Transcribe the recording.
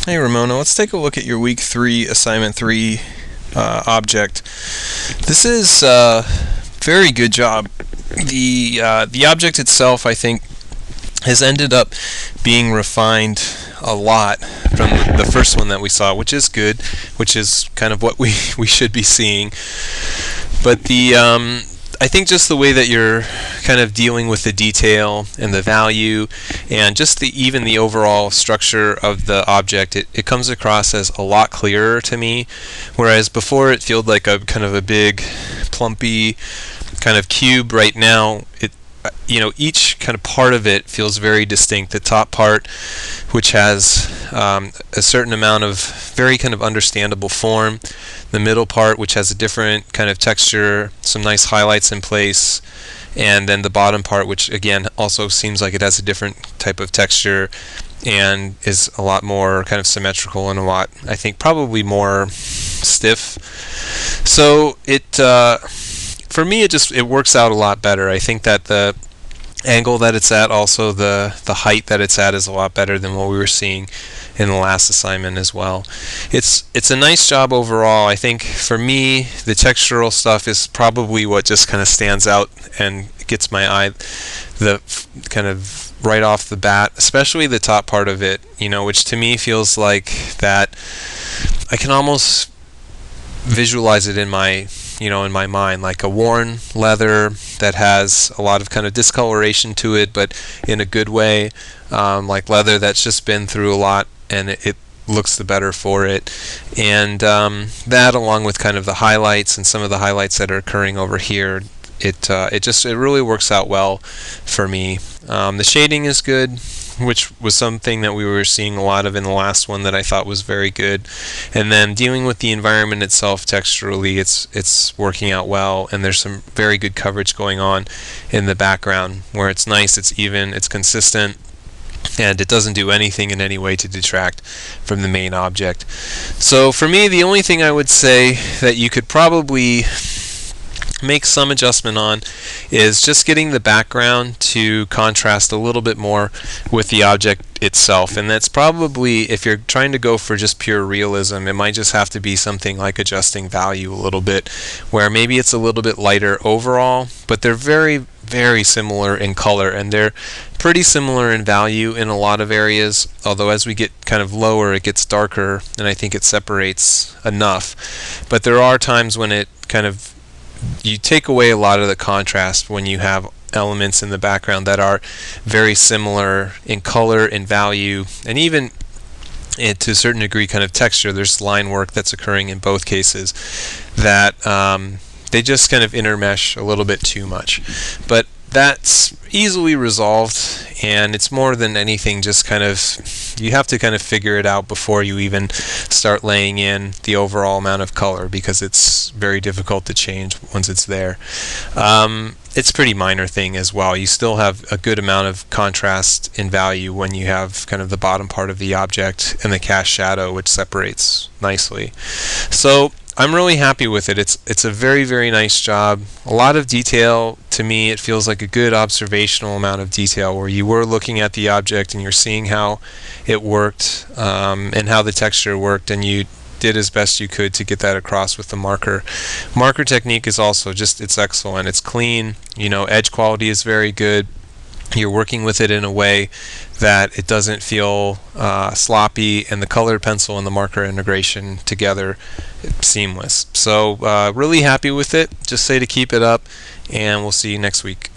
Hey Ramona, let's take a look at your week 3 assignment 3 object. This is very good job. The object itself, I think, has ended up being refined a lot from the first one that we saw, which is good, which is kind of what we should be seeing. But I think just the way that you're kind of dealing with the detail and the value and just even the overall structure of the object, it comes across as a lot clearer to me, whereas before it felt like a kind of a big plumpy kind of cube. Right now each kind of part of it feels very distinct. The top part, which has a certain amount of very kind of understandable form, the middle part, which has a different kind of texture, some nice highlights in place, and then the bottom part, which again also seems like it has a different type of texture and is a lot more kind of symmetrical and a lot, I think, probably more stiff. So for me, it works out a lot better. I think that the angle that it's at, also the height that it's at, is a lot better than what we were seeing in the last assignment as well. It's a nice job overall. I think for me, the textural stuff is probably what just kind of stands out and gets my eye, the kind of right off the bat, especially the top part of it, which to me feels like that I can almost visualize it in my mind, like a worn leather that has a lot of kind of discoloration to it, but in a good way, like leather that's just been through a lot, and it looks the better for it. And that, along with kind of the highlights and some of the highlights that are occurring over here, it really works out well for me. The shading is good, which was something that we were seeing a lot of in the last one that I thought was very good. And then dealing with the environment itself texturally, it's working out well, and there's some very good coverage going on in the background where it's nice, it's even, it's consistent, and it doesn't do anything in any way to detract from the main object. So for me, the only thing I would say that you could probably make some adjustment on is just getting the background to contrast a little bit more with the object itself. And that's probably, if you're trying to go for just pure realism, it might just have to be something like adjusting value a little bit, where maybe it's a little bit lighter overall, but they're very, very similar in color, and they're pretty similar in value in a lot of areas, although as we get kind of lower it gets darker, and I think it separates enough. But there are times when it kind of, you take away a lot of the contrast when you have elements in the background that are very similar in color, in value, and even to a certain degree kind of texture. There's line work that's occurring in both cases that they just kind of intermesh a little bit too much. But that's easily resolved, and it's more than anything just kind of, you have to kind of figure it out before you even start laying in the overall amount of color, because it's very difficult to change once it's there. It's a pretty minor thing as well. You still have a good amount of contrast in value when you have kind of the bottom part of the object and the cast shadow, which separates nicely. So I'm really happy with it. It's a very, very nice job. A lot of detail. To me, it feels like a good observational amount of detail, where you were looking at the object and you're seeing how it worked, and how the texture worked, and you did as best you could to get that across with the marker. Marker technique is also just, it's excellent. It's clean. Edge quality is very good. You're working with it in a way that it doesn't feel sloppy, and the colored pencil and the marker integration together, seamless. So really happy with it. Just say to keep it up, and we'll see you next week.